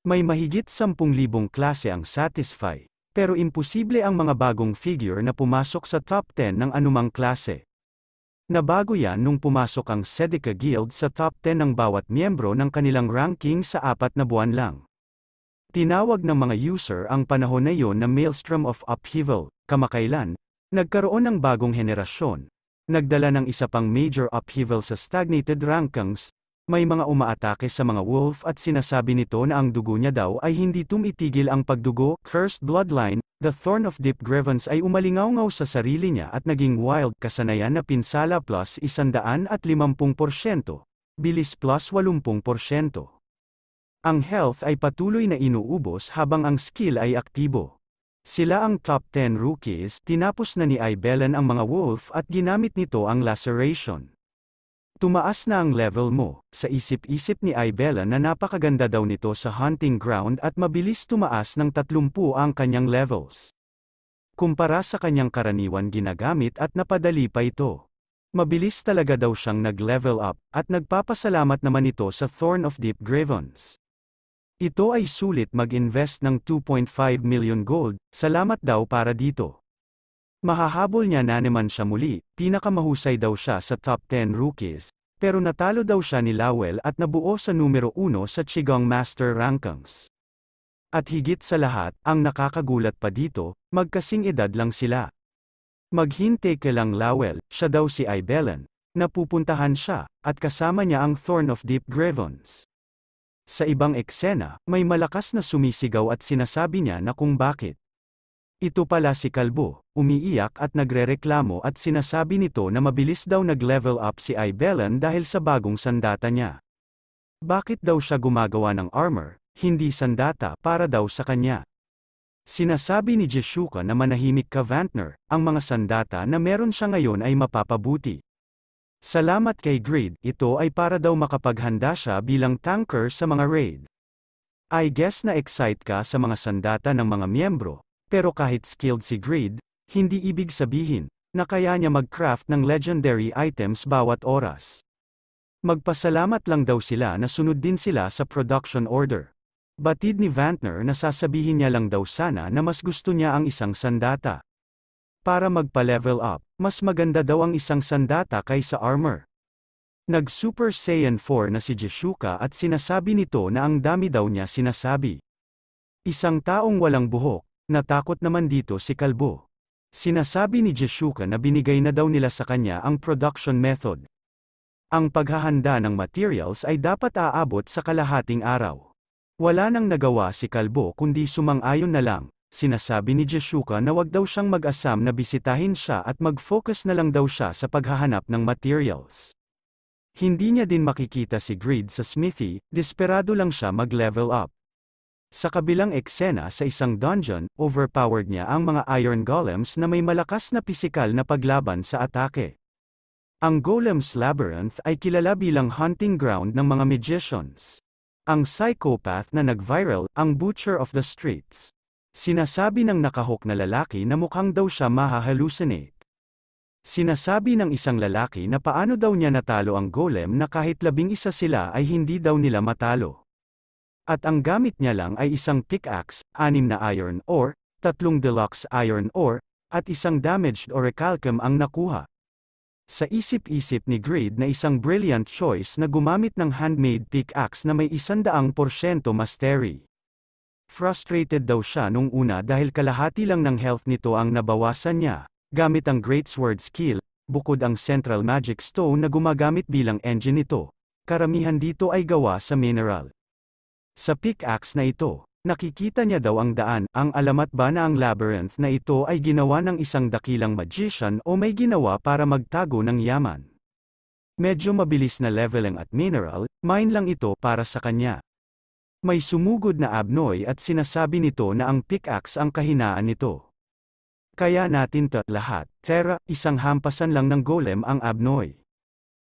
May mahigit 10,000 klase ang Satisfy, pero imposible ang mga bagong figure na pumasok sa top 10 ng anumang klase. Nabago yan nung pumasok ang Sedeca Guild sa top 10 ng bawat miyembro ng kanilang ranking sa 4 na buwan lang. Tinawag ng mga user ang panahon na iyon na Maelstrom of Upheaval. Kamakailan, nagkaroon ng bagong henerasyon, nagdala ng isa pang major upheaval sa stagnated rankings. May mga umaatake sa mga wolf at sinasabi nito na ang dugo niya daw ay hindi tumitigil ang pagdugo. Cursed Bloodline, The Thorn of Deep Grievance ay umalingaw-ngaw sa sarili niya at naging wild. Kasanayan na pinsala plus 150%, bilis plus 80%. Ang health ay patuloy na inuubos habang ang skill ay aktibo. Sila ang top 10 rookies. Tinapos na ni Ibellen ang mga wolf at ginamit nito ang laceration. Tumaas na ang level mo. Sa isip-isip ni Ibellen na napakaganda daw nito sa hunting ground at mabilis tumaas ng 30 ang kanyang levels. Kumpara sa kanyang karaniwan ginagamit at napadali pa ito. Mabilis talaga daw siyang nag-level up, at nagpapasalamat naman ito sa Thorn of Deep Grievance. Ito ay sulit mag-invest ng 2.5 million gold, salamat daw para dito. Mahahabol niya na naman siya muli, pinakamahusay daw siya sa top 10 rookies, pero natalo daw siya ni Lowell at nabuo sa numero 1 sa Qigong Master Rankings. At higit sa lahat, ang nakakagulat pa dito, magkasing edad lang sila. Maghintay ka lang Lowell, siya daw si Ibellen, napupuntahan siya, at kasama niya ang Thorn of Deep Grievance. Sa ibang eksena, may malakas na sumisigaw at sinasabi niya na kung bakit. Ito pala si Kalbo, umiiyak at nagrereklamo at sinasabi nito na mabilis daw nag-level up si Ibellen dahil sa bagong sandata niya. Bakit daw siya gumagawa ng armor, hindi sandata para daw sa kanya? Sinasabi ni Jeshuka na manahimik ka Vantner, ang mga sandata na meron siya ngayon ay mapapabuti. Salamat kay Greed, ito ay para daw makapaghanda siya bilang tanker sa mga raid. I guess na excite ka sa mga sandata ng mga miyembro. Pero kahit skilled si Greed, hindi ibig sabihin na kaya niya mag-craft ng legendary items bawat oras. Magpasalamat lang daw sila na sunod din sila sa production order. Batid ni Vantner na sasabihin niya lang daw sana na mas gusto niya ang isang sandata. Para magpa-level up, mas maganda daw ang isang sandata kaysa armor. Nag-Super Saiyan 4 na si Jeshuka at sinasabi nito na ang dami daw niya sinasabi. Isang taong walang buhok. Natakot naman dito si Kalbo. Sinasabi ni Jeshuka na binigay na daw nila sa kanya ang production method. Ang paghahanda ng materials ay dapat aabot sa kalahating araw. Wala nang nagawa si Kalbo kundi sumang-ayon na lang. Sinasabi ni Jeshuka na wag daw siyang mag-asam na bisitahin siya at mag-focus na lang daw siya sa paghahanap ng materials. Hindi niya din makikita si Greed sa smithy, desperado lang siya mag-level up. Sa kabilang eksena sa isang dungeon, overpowered niya ang mga iron golems na may malakas na pisikal na paglaban sa atake. Ang Golem's Labyrinth ay kilala bilang hunting ground ng mga magicians. Ang psychopath na nag-viral, ang Butcher of the Streets. Sinasabi ng nakahok na lalaki na mukhang daw siya mahahalucinate. Sinasabi ng isang lalaki na paano daw niya natalo ang golem na kahit 11 sila ay hindi daw nila matalo. At ang gamit niya lang ay isang pickaxe, 6 na iron ore, 3 deluxe iron ore, at isang damaged orichalcum ang nakuha. Sa isip-isip ni Greed na isang brilliant choice na gumamit ng handmade pickaxe na may 100% mastery. Frustrated daw siya nung una dahil kalahati lang ng health nito ang nabawasan niya, gamit ang Greatsword skill, bukod ang Central Magic Stone na gumagamit bilang engine nito. Karamihan dito ay gawa sa mineral. Sa pickaxe na ito, nakikita niya daw ang daan. Ang alamat ba na ang labyrinth na ito ay ginawa ng isang dakilang magician o may ginawa para magtago ng yaman? Medyo mabilis na leveling at mineral, mine lang ito para sa kanya. May sumugod na abnoy at sinasabi nito na ang pickaxe ang kahinaan nito. Kaya natin lahat, Terra, isang hampasan lang ng golem ang abnoy.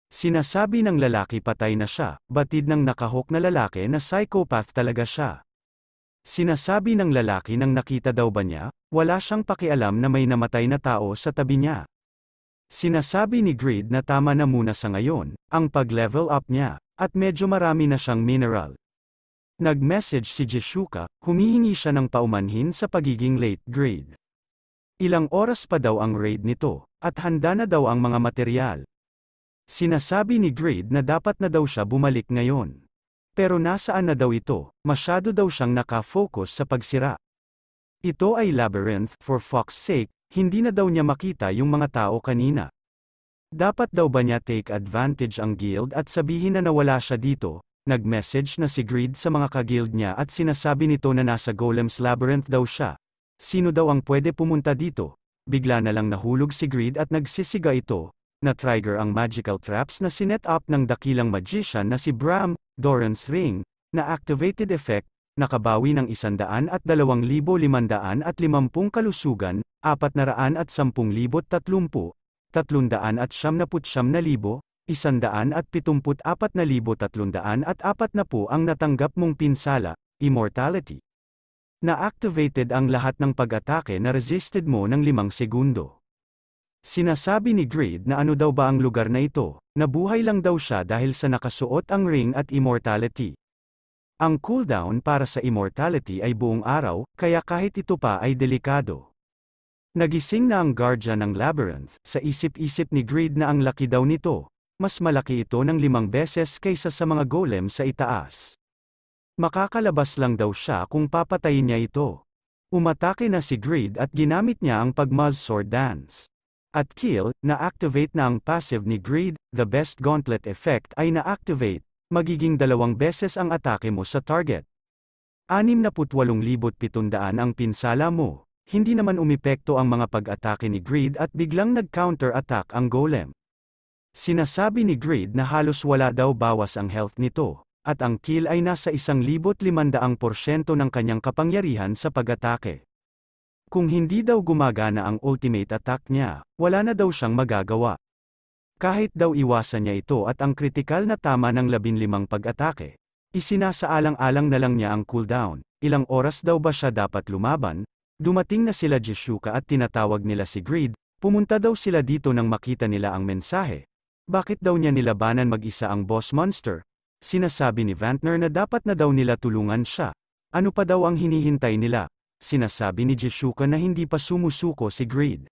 Sinasabi ng lalaki patay na siya, batid ng nakahok na lalaki na psychopath talaga siya. Sinasabi ng lalaki nang nakita daw ba niya, wala siyang pakialam na may namatay na tao sa tabi niya. Sinasabi ni Greed na tama na muna sa ngayon, ang pag-level up niya, at medyo marami na siyang mineral. Nag-message si Jishuka, humihingi siya ng paumanhin sa pagiging late grade. Ilang oras pa daw ang raid nito, at handa na daw ang mga materyal. Sinasabi ni Grade na dapat na daw siya bumalik ngayon. Pero nasaan na daw ito, masyado daw siyang nakafocus sa pagsira. Ito ay labyrinth, for fuck's sake, hindi na daw niya makita yung mga tao kanina. Dapat daw ba niya take advantage ang guild at sabihin na nawala siya dito? Nag-message na si Greed sa mga ka-guild niya at sinasabi nito na nasa Golem's Labyrinth daw siya. Sino daw ang pwede pumunta dito? Bigla na lang nahulog si Greed at nagsisiga ito, na-trigger ang magical traps na sinet up ng dakilang magician na si Bram, Doran's Ring, na activated effect, nakabawi ng 102,550 kalusugan, 410,030, 399,174,174,340 ang natanggap mong pinsala, immortality. Na-activated ang lahat ng pag-atake na resisted mo ng 5 segundo. Sinasabi ni Greed na ano daw ba ang lugar na ito, nabuhay lang daw siya dahil sa nakasuot ang ring at immortality. Ang cooldown para sa immortality ay buong araw, kaya kahit ito pa ay delikado. Nagising na ang guardian ng labyrinth, sa isip-isip ni Greed na ang laki daw nito, mas malaki ito ng 5 beses kaysa sa mga golem sa itaas. Makakalabas lang daw siya kung papatayin niya ito. Umatake na si Greed at ginamit niya ang pag-Muzz Sword Dance. At kill, na-activate na ang passive ni Greed, the best gauntlet effect ay na-activate, magiging 2 beses ang atake mo sa target. 68,700 ang pinsala mo, hindi naman umepekto ang mga pag-atake ni Greed at biglang nag-counter-attack ang golem. Sinasabi ni Greed na halos wala daw bawas ang health nito, at ang kill ay nasa 1,500% ng kanyang kapangyarihan sa pag-atake. Kung hindi daw gumagana ang ultimate attack niya, wala na daw siyang magagawa. Kahit daw iwasan niya ito at ang kritikal na tama ng 15 pag-atake, isinasaalang-alang na lang niya ang cooldown. Ilang oras daw ba siya dapat lumaban? Dumating na sila Jishuka at tinatawag nila si Greed, pumunta daw sila dito nang makita nila ang mensahe. Bakit daw niya nilabanan mag-isa ang boss monster? Sinasabi ni Vantner na dapat na daw nila tulungan siya. Ano pa daw ang hinihintay nila? Sinasabi ni Jishuka na hindi pa sumusuko si Greed.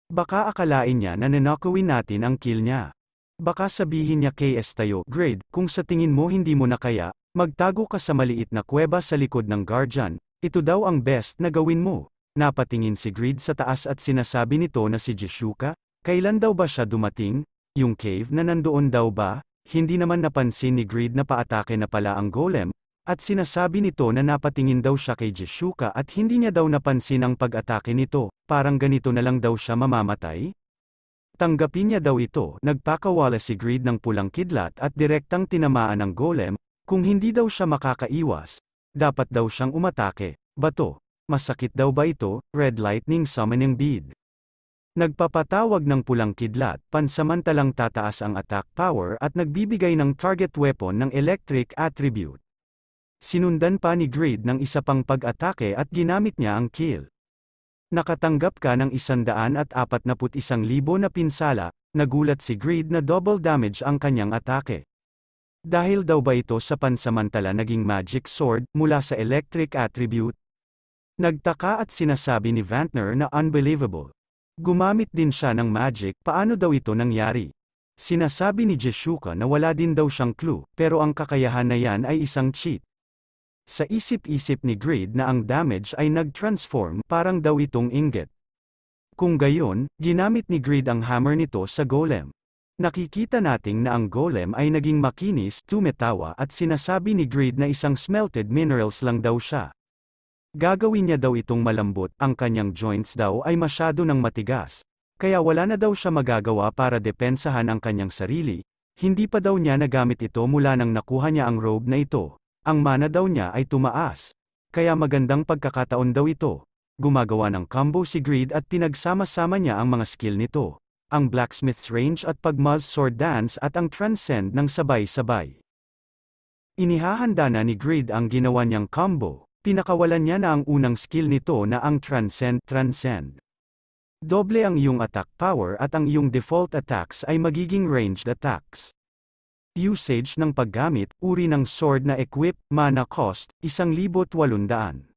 Baka akalain niya na nanakawin natin ang kill niya. Baka sabihin niya kay tayo, Greed, kung sa tingin mo hindi mo na kaya, magtago ka sa maliit na kuweba sa likod ng guardian, ito daw ang best na gawin mo. Napatingin si Greed sa taas at sinasabi nito na si Jishuka, kailan daw ba siya dumating? Yung cave na nandoon daw ba? Hindi naman napansin ni Greed na paatake na pala ang golem, at sinasabi nito na napatingin daw siya kay Jishuka at hindi niya daw napansin ang pag-atake nito, parang ganito na lang daw siya mamamatay? Tanggapin niya daw ito, nagpakawala si Greed ng pulang kidlat at direktang tinamaan ng golem, kung hindi daw siya makakaiwas, dapat daw siyang umatake. Bato, masakit daw ba ito? Red lightning summoning bead. Nagpapatawag ng pulang kidlat, pansamantalang tataas ang attack power at nagbibigay ng target weapon ng electric attribute. Sinundan pa ni Greed ng isa pang pag-atake at ginamit niya ang kill. Nakatanggap ka ng 141,000 na pinsala, nagulat si Greed na double damage ang kanyang atake. Dahil daw ba ito sa pansamantala naging magic sword mula sa electric attribute? Nagtaka at sinasabi ni Vantner na unbelievable. Gumamit din siya ng magic, paano daw ito nangyari? Sinasabi ni Jishuka na wala din daw siyang clue, pero ang kakayahan na yan ay isang cheat. Sa isip-isip ni Greed na ang damage ay nag-transform, parang daw itong inggit. Kung gayon, ginamit ni Greed ang hammer nito sa golem. Nakikita nating na ang golem ay naging makinis, tumetawa at sinasabi ni Greed na isang smelted minerals lang daw siya. Gagawin niya daw itong malambot, ang kanyang joints daw ay masyado nang matigas. Kaya wala na daw siya magagawa para depensahan ang kanyang sarili, hindi pa daw niya nagamit ito mula nang nakuha niya ang robe na ito. Ang mana daw niya ay tumaas. Kaya magandang pagkakataon daw ito. Gumagawa ng combo si Greed at pinagsama-sama niya ang mga skill nito. Ang Blacksmith's Range at pag-Muzz Sword Dance at ang Transcend ng sabay-sabay. Inihahanda na ni Greed ang ginawa niyang combo. Pinakawalan niya na ang unang skill nito na ang Transcend. Doble ang iyong attack power at ang iyong default attacks ay magiging ranged attacks. usage ng paggamit, uri ng sword na equip, mana cost, 1,800.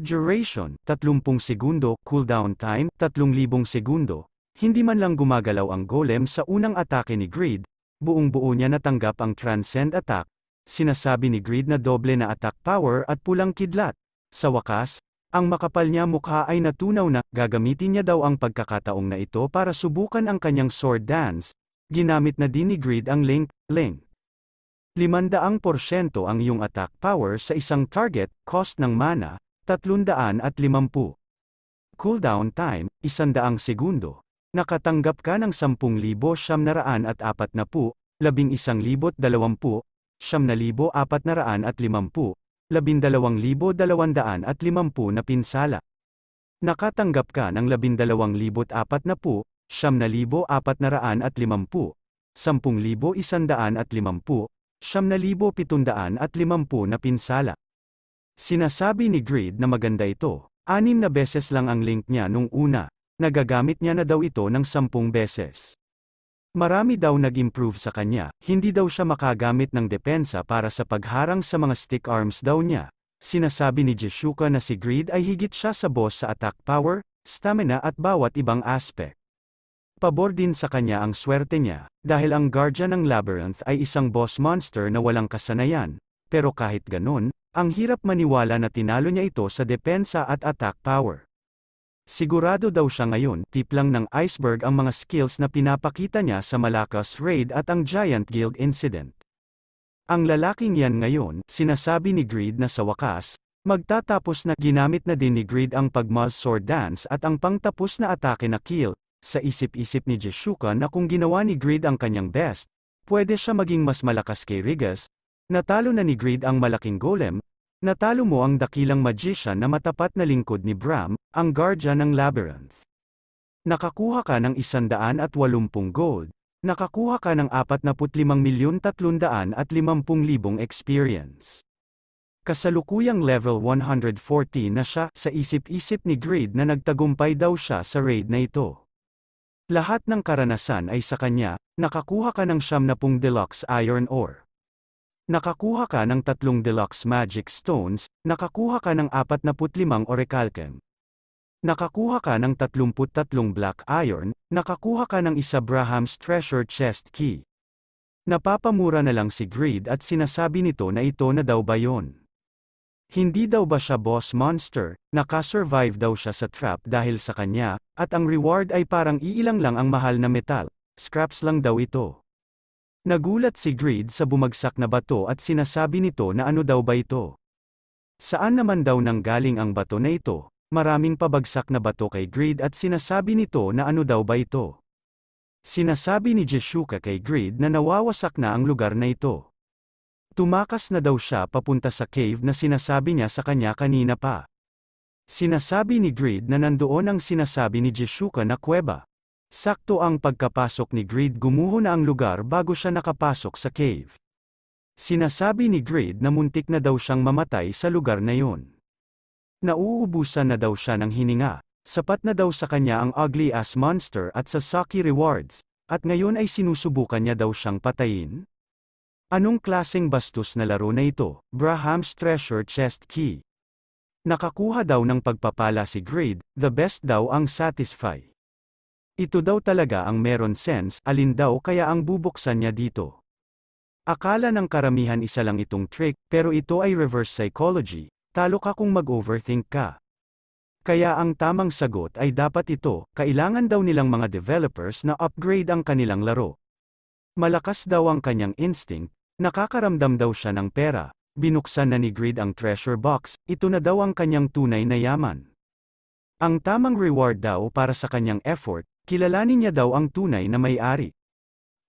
Duration, 30 segundo, cooldown time, 3,000 segundo. Hindi man lang gumagalaw ang golem sa unang atake ni Greed, buong-buo niya natanggap ang Transcend attack, sinasabi ni Greed na doble na attack power at pulang kidlat. Sa wakas, ang makapal niya mukha ay natunaw na, gagamitin niya daw ang pagkakataong na ito para subukan ang kanyang sword dance. Ginamit na din ni Greed ang Link. 500% ang iyong attack power sa isang target, cost ng mana, 350. Cooldown time, 100 segundo. Nakatanggap ka ng 10,740, 11,020, 9,450, 12,250 na pinsala. Nakatanggap ka ng 12,040, 9,450, 10,150, 9,750 na pinsala. Sinasabi ni Greed na maganda ito. 6 na beses lang ang link niya nung una. Nagagamit niya na daw ito ng 10 beses. Marami daw nag-improve sa kanya, hindi daw siya makagamit ng depensa para sa pagharang sa mga stick arms daw niya. Sinasabi ni Jeshuka na si Greed ay higit siya sa boss sa attack power, stamina at bawat ibang aspect. Pabor din sa kanya ang swerte niya, dahil ang Guardian ng Labyrinth ay isang boss monster na walang kasanayan, pero kahit ganun, ang hirap maniwala na tinalo niya ito sa depensa at attack power. Sigurado daw siya ngayon, tip lang ng iceberg ang mga skills na pinapakita niya sa Malakas Raid at ang Giant Guild incident. Ang lalaking yan ngayon, sinasabi ni Greed na sa wakas, magtatapos na. Ginamit na din ni Greed ang pagmaz sword dance at ang pangtapos na atake na kill. Sa isip-isip ni Jeshuka na kung ginawa ni Greed ang kanyang best, pwede siya maging mas malakas kay Rigas. Natalo na ni Greed ang malaking golem. Natalo mo ang dakilang magician na matapat na lingkod ni Bram, ang Guardian ng Labyrinth. Nakakuha ka ng 180 gold. Nakakuha ka ng 45,350,000 experience. Kasalukuyang level 140 na siya. Sa isip-isip ni Greed na nagtagumpay daw siya sa raid na ito. Lahat ng karanasan ay sa kanya. Nakakuha ka ng 70 deluxe iron ore. Nakakuha ka ng 3 deluxe magic stones, nakakuha ka ng 45 orichalcum. Nakakuha ka ng 33 black iron, nakakuha ka ng isa Braham's treasure chest key. Napapamura na lang si Greed at sinasabi nito na ito na daw ba yon? Hindi daw ba siya boss monster, nakasurvive daw siya sa trap dahil sa kanya, at ang reward ay parang iilang lang ang mahal na metal, scraps lang daw ito. Nagulat si Greed sa bumagsak na bato at sinasabi nito na ano daw ba ito? Saan naman daw nanggaling ang bato na ito? Maraming pabagsak na bato kay Greed at sinasabi nito na ano daw ba ito? Sinasabi ni Jeshuka kay Greed na nawawasak na ang lugar na ito. Tumakas na daw siya papunta sa cave na sinasabi niya sa kanya kanina pa. Sinasabi ni Greed na nandoon ang sinasabi ni Jeshuka na kuweba. Sakto ang pagkapasok ni Greed, gumuho na ang lugar bago siya nakapasok sa cave. Sinasabi ni Greed na muntik na daw siyang mamatay sa lugar na yun. Nauubusan na daw siya ng hininga, sapat na daw sa kanya ang ugly ass monster at Sasaki rewards, at ngayon ay sinusubukan niya daw siyang patayin? Anong klaseng bastos na laro na ito? Braham's treasure chest key. Nakakuha daw ng pagpapala si Greed, the best daw ang satisfy. Ito daw talaga ang meron sense, alin daw kaya ang bubuksan niya dito. Akala ng karamihan isa lang itong trick, pero ito ay reverse psychology, talo ka kung mag-overthink ka. Kaya ang tamang sagot ay dapat ito, kailangan daw nilang mga developers na upgrade ang kanilang laro. Malakas daw ang kanyang instinct, nakakaramdam daw siya ng pera, binuksan na ni Greed ang treasure box, ito na daw ang kanyang tunay na yaman. Ang tamang reward daw para sa kanyang effort, kilalanin niya daw ang tunay na may-ari.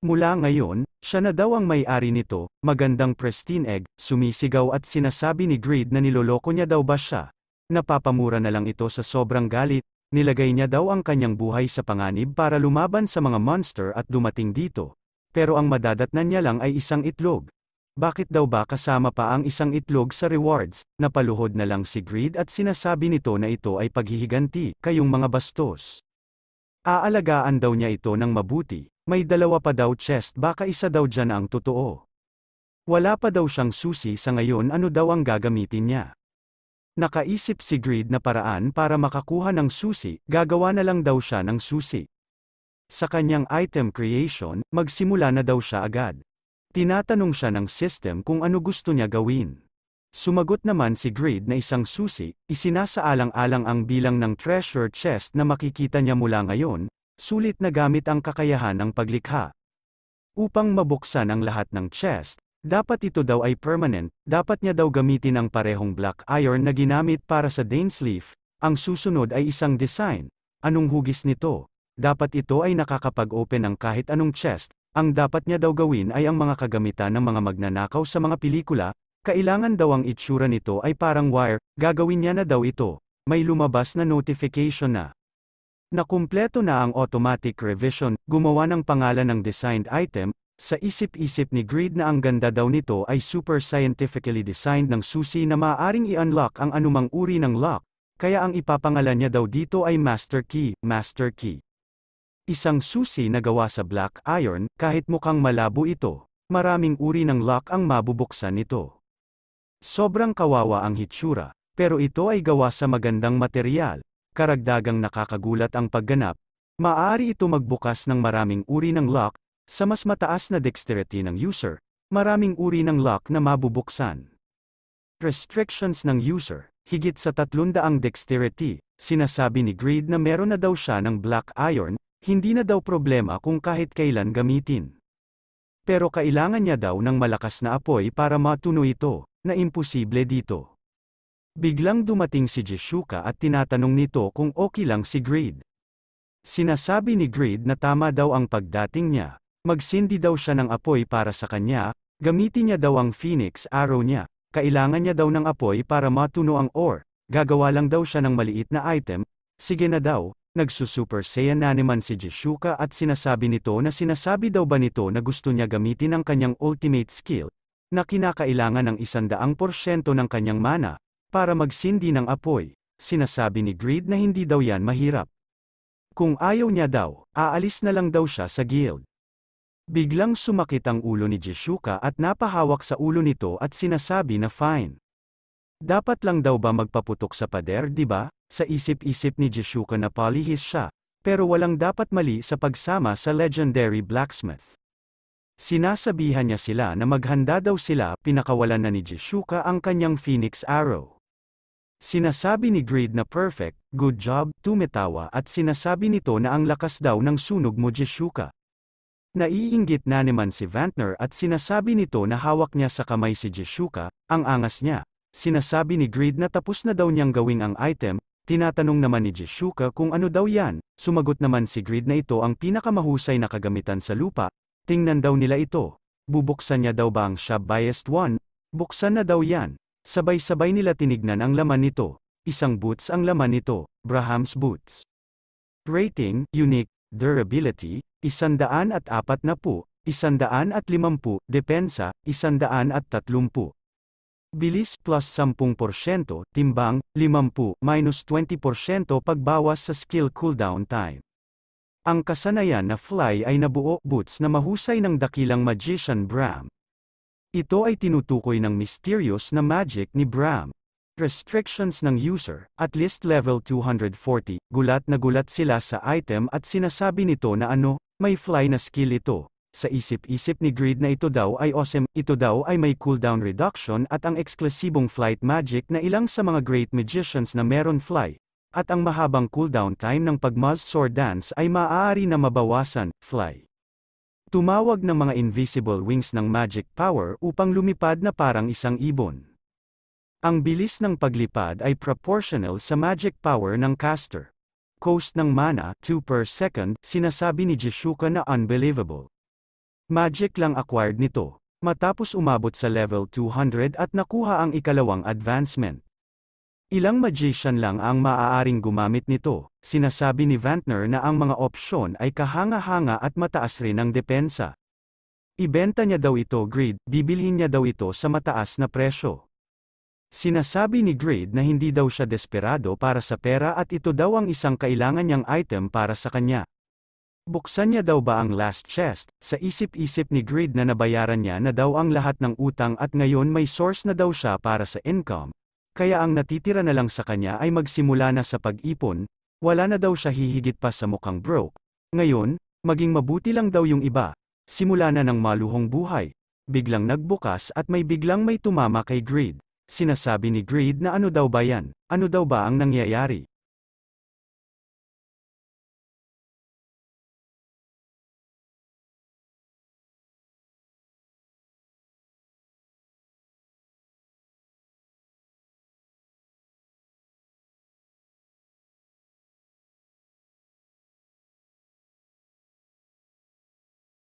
Mula ngayon, siya na daw ang may-ari nito, magandang pristine egg, sumisigaw at sinasabi ni Greed na niloloko niya daw ba siya. Napapamura na lang ito sa sobrang galit, nilagay niya daw ang kanyang buhay sa panganib para lumaban sa mga monster at dumating dito. Pero ang madadatnan niya lang ay isang itlog. Bakit daw ba kasama pa ang isang itlog sa rewards? Napaluhod na lang si Greed at sinasabi nito na ito ay paghihiganti, kayong mga bastos. Aalagaan daw niya ito ng mabuti, May dalawa pa daw chest, baka isa daw dyan ang totoo. Wala pa daw siyang susi sa ngayon, ano daw ang gagamitin niya. Nakaisip si Greed na paraan para makakuha ng susi, gagawa na lang daw siya ng susi. Sa kanyang item creation, magsimula na daw siya agad. Tinatanong siya ng system kung ano gusto niya gawin. Sumagot naman si Greed na isang susi, isinasaalang-alang ang bilang ng treasure chest na makikita niya mula ngayon, sulit na gamit ang kakayahan ng paglikha. Upang mabuksan ang lahat ng chest, dapat ito daw ay permanent, dapat niya daw gamitin ang parehong black iron na ginamit para sa Dainsleif. Ang susunod ay isang design. Anong hugis nito? Dapat ito ay nakakapag-open ng kahit anong chest. Ang dapat niya daw gawin ay ang mga kagamitan ng mga magnanakaw sa mga pelikula. Kailangan daw ang itsura nito ay parang wire, gagawin niya na daw ito. May lumabas na notification na nakumpleto na ang automatic revision, gumawa ng pangalan ng designed item. Sa isip-isip ni Greed na ang ganda daw nito ay super scientifically designed ng susi na maaaring i-unlock ang anumang uri ng lock, kaya ang ipapangalan niya daw dito ay Master Key, Master Key. Isang susi na gawa sa black iron, kahit mukhang malabo ito, maraming uri ng lock ang mabubuksan nito. Sobrang kawawa ang hitsura, pero ito ay gawa sa magandang material, karagdagang nakakagulat ang pagganap, maaari ito magbukas ng maraming uri ng lock. Sa mas mataas na dexterity ng user, maraming uri ng lock na mabubuksan. Restrictions ng user, higit sa 300 dexterity, sinasabi ni Greed na meron na daw siya ng black iron, hindi na daw problema kung kahit kailan gamitin. Pero kailangan niya daw ng malakas na apoy para matuno ito, na imposible dito. Biglang dumating si Jishuka at tinatanong nito kung okay lang si Greed. Sinasabi ni Greed na tama daw ang pagdating niya. Magsindi daw siya ng apoy para sa kanya, gamitin niya daw ang Phoenix Arrow niya, kailangan niya daw ng apoy para matuno ang ore, gagawa lang daw siya ng maliit na item, sige na daw, nagsusuper saiyan na naman si Jishuka at sinasabi nito na sinasabi daw ba nito na gusto niya gamitin ang kanyang ultimate skill, na kinakailangan ng 100% ng kanyang mana, para magsindi ng apoy, sinasabi ni Greed na hindi daw yan mahirap. Kung ayaw niya daw, aalis na lang daw siya sa guild. Biglang sumakit ang ulo ni Jishuka at napahawak sa ulo nito at sinasabi na fine. Dapat lang daw ba magpaputok sa pader, di ba? Sa isip-isip ni Jishuka na palihis siya, pero walang dapat mali sa pagsama sa legendary blacksmith. Sinasabihan niya sila na maghanda daw sila, pinakawalan na ni Jishuka ang kanyang Phoenix Arrow. Sinasabi ni Greed na perfect, good job, tumetawa at sinasabi nito na ang lakas daw ng sunog mo Jishuka. Naiinggit na naman si Vantner at sinasabi nito na hawak niya sa kamay si Jishuka, ang angas niya. Sinasabi ni Greed na tapos na daw niyang gawing ang item, tinatanong naman ni Jishuka kung ano daw yan, sumagot naman si Greed na ito ang pinakamahusay na kagamitan sa lupa, tingnan daw nila ito. Bubuksan niya daw ba ang Shop Biased One? Buksan na daw yan. Sabay-sabay nila tinignan ang laman nito. Isang boots ang laman nito, Braham's Boots. Rating, Unique, Durability, 140, 150, Depensa, 130. Bilis plus 10%, Timbang, 50, minus 20% pagbawas sa skill cooldown time. Ang kasanayan na fly ay nabuo boots na mahusay ng dakilang magician Bram. Ito ay tinutukoy ng mysterious na magic ni Bram. Restrictions ng user, at least level 240, gulat na gulat sila sa item at sinasabi nito na may fly na skill ito. Sa isip-isip ni Greed na ito daw ay awesome, ito daw ay may cooldown reduction at ang eksklusibong flight magic na ilang sa mga great magicians na meron fly. At ang mahabang cooldown time ng pag-Muz Sword Dance ay maaari na mabawasan, fly. Tumawag ng mga invisible wings ng magic power upang lumipad na parang isang ibon. Ang bilis ng paglipad ay proportional sa magic power ng caster. Cost ng mana, 2 per second, sinasabi ni Jishuka na unbelievable. Magic lang acquired nito, matapos umabot sa level 200 at nakuha ang ikalawang advancement. Ilang magician lang ang maaaring gumamit nito, sinasabi ni Vantner na ang mga opsyon ay kahanga-hanga at mataas rin ang depensa. Ibenta niya daw ito Greed, bibilhin niya daw ito sa mataas na presyo. Sinasabi ni Greed na hindi daw siya desperado para sa pera at ito daw ang isang kailangan niyang item para sa kanya. Buksan niya daw ba ang last chest? Sa isip-isip ni Greed na nabayaran niya na daw ang lahat ng utang at ngayon may source na daw siya para sa income. Kaya ang natitira na lang sa kanya ay magsimula na sa pag-ipon, wala na daw siya hihigit pa sa mukhang broke. Ngayon, maging mabuti lang daw yung iba. Simula na ng maluhong buhay. Biglang nagbukas at may biglang may tumama kay Greed. Sinasabi ni Greed na ano daw ba yan? Ano daw ba ang nangyayari?